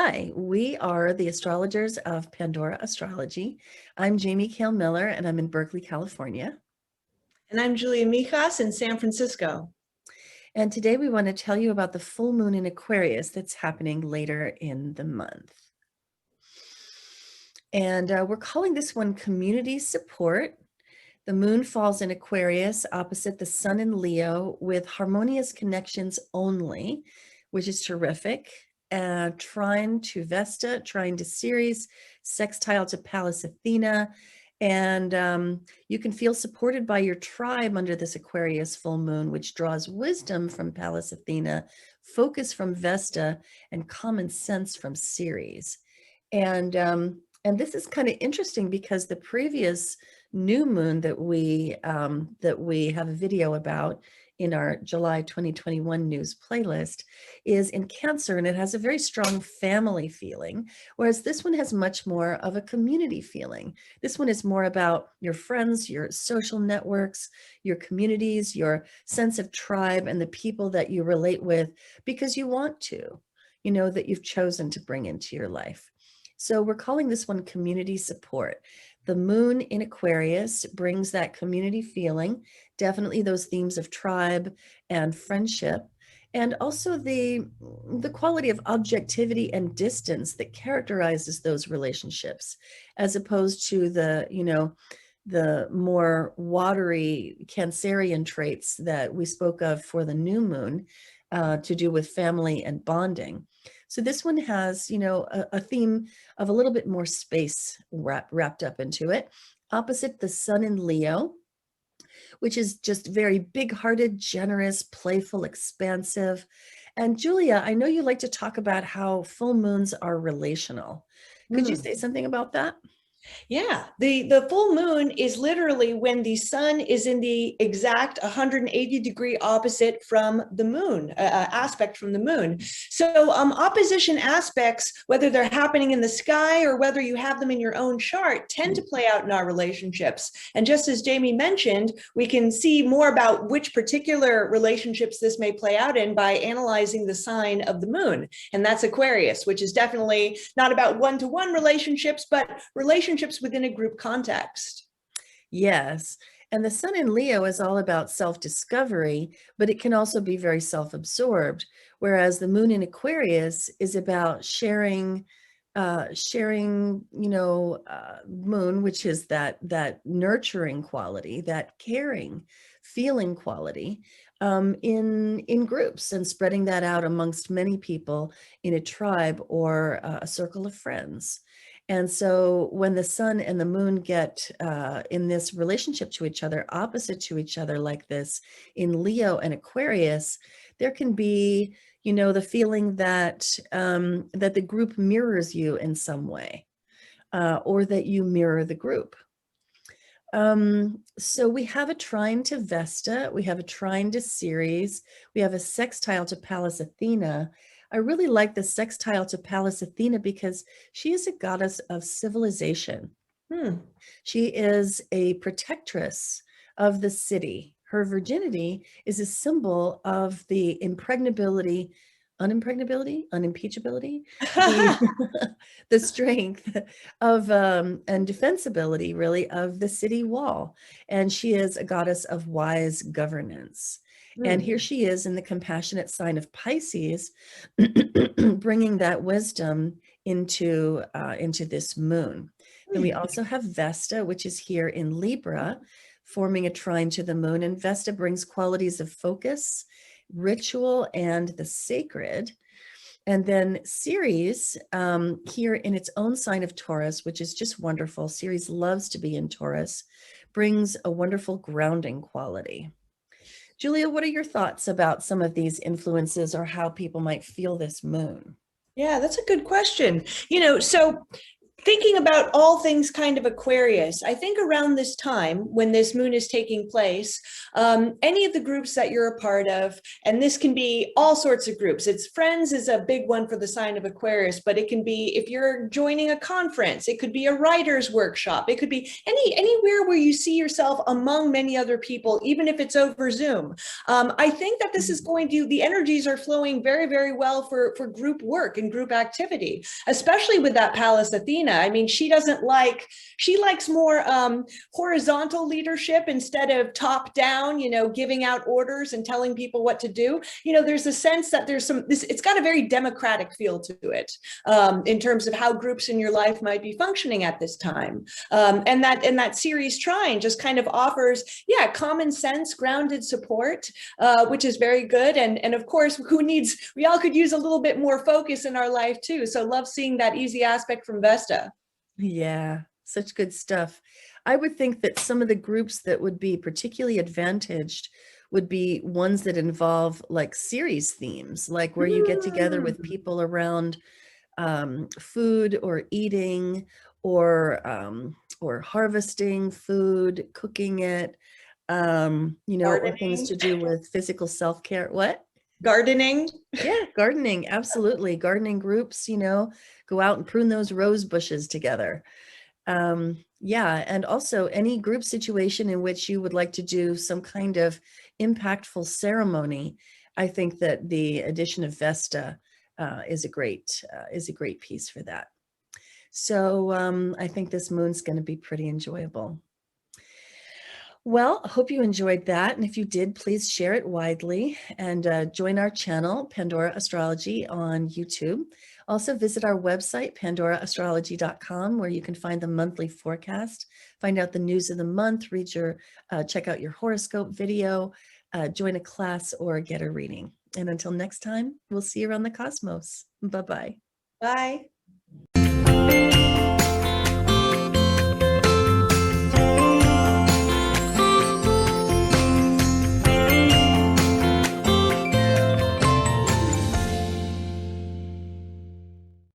Hi, we are the astrologers of Pandora Astrology. I'm Jamie Kale Miller, and I'm in Berkeley, California. And I'm Julia Mijas in San Francisco. And today we want to tell you about the full moon in Aquarius that's happening later in the month. And we're calling this one community support. The moon falls in Aquarius opposite the sun in Leo with harmonious connections only, which is terrific. Trine to Vesta, trine to Ceres, sextile to Pallas Athene. And you can feel supported by your tribe under this Aquarius full moon, which draws wisdom from Pallas Athene, focus from Vesta, and common sense from Ceres. And this is kind of interesting because the previous new moon that we have a video about in our July 2021 news playlist is in Cancer, and it has a very strong family feeling, whereas this one has much more of a community feeling. This one is more about your friends, your social networks, your communities, your sense of tribe, and the people that you relate with because you want to, that you've chosen to bring into your life. So we're calling this one community support. The moon in Aquarius brings that community feeling, definitely those themes of tribe and friendship, and also the quality of objectivity and distance that characterizes those relationships, as opposed to the more watery Cancerian traits that we spoke of for the new moon, to do with family and bonding. So this one has, a theme of a little bit more space wrapped up into it. Opposite the sun in Leo, which is just very big-hearted, generous, playful, expansive. And Julia, I know you like to talk about how full moons are relational. Could you say something about that? Yeah, the full moon is literally when the sun is in the exact 180-degree opposite from the moon, aspect from the moon. So opposition aspects, whether they're happening in the sky or whether you have them in your own chart, tend to play out in our relationships. And just as Jamie mentioned, we can see more about which particular relationships this may play out in by analyzing the sign of the moon. And that's Aquarius, which is definitely not about one-to-one relationships, but relationships within a group context. Yes. And the sun in Leo is all about self-discovery, but it can also be very self-absorbed. Whereas the moon in Aquarius is about sharing, moon, which is that nurturing quality, that caring, feeling quality, in groups and spreading that out amongst many people in a tribe or a circle of friends. And so when the sun and the moon get in this relationship to each other, opposite to each other like this in Leo and Aquarius, there can be, the feeling that that the group mirrors you in some way, or that you mirror the group. So we have a trine to Vesta, we have a trine to Ceres, we have a sextile to Pallas Athene. I really like the sextile to Pallas Athene because she is a goddess of civilization. She is a protectress of the city. Her virginity is a symbol of the unimpeachability, the strength of and defensibility, really, of the city wall. And she is a goddess of wise governance. And here she is in the compassionate sign of Pisces, bringing that wisdom into this moon. Then we also have Vesta, which is here in Libra, forming a trine to the moon. And Vesta brings qualities of focus, ritual, and the sacred. And then Ceres, here in its own sign of Taurus, which is just wonderful. Ceres loves to be in Taurus, brings a wonderful grounding quality. Julia, what are your thoughts about some of these influences or how people might feel this moon? Yeah, that's a good question. So thinking about all things kind of Aquarius, I think around this time when this moon is taking place, any of the groups that you're a part of, and this can be all sorts of groups. It's friends is a big one for the sign of Aquarius, but it can be if you're joining a conference, it could be a writer's workshop, it could be anywhere where you see yourself among many other people, even if it's over Zoom. I think that this is going to, the energies are flowing very, very well for group work and group activity, especially with that Pallas Athene. I mean, she likes more horizontal leadership instead of top down, giving out orders and telling people what to do. There's a sense that it's got a very democratic feel to it in terms of how groups in your life might be functioning at this time. And that Ceres trine just kind of offers, common sense, grounded support, which is very good. And of course, we all could use a little bit more focus in our life too. So love seeing that easy aspect from Vesta. Yeah, such good stuff. I would think that some of the groups that would be particularly advantaged would be ones that involve like series themes, like where you get together with people around food or eating or harvesting food, cooking it, or things to do with physical self-care. What? Gardening. Yeah, gardening, absolutely. Gardening groups, go out and prune those rose bushes together. Yeah, and also any group situation in which you would like to do some kind of impactful ceremony. I think that the addition of Vesta is a great piece for that. So I think this moon's going to be pretty enjoyable. Well, I hope you enjoyed that. And if you did, please share it widely and join our channel, Pandora Astrology, on YouTube. Also visit our website, pandoraastrology.com, where you can find the monthly forecast, find out the news of the month, check out your horoscope video, join a class, or get a reading. And until next time, we'll see you around the cosmos. Bye-bye. Bye.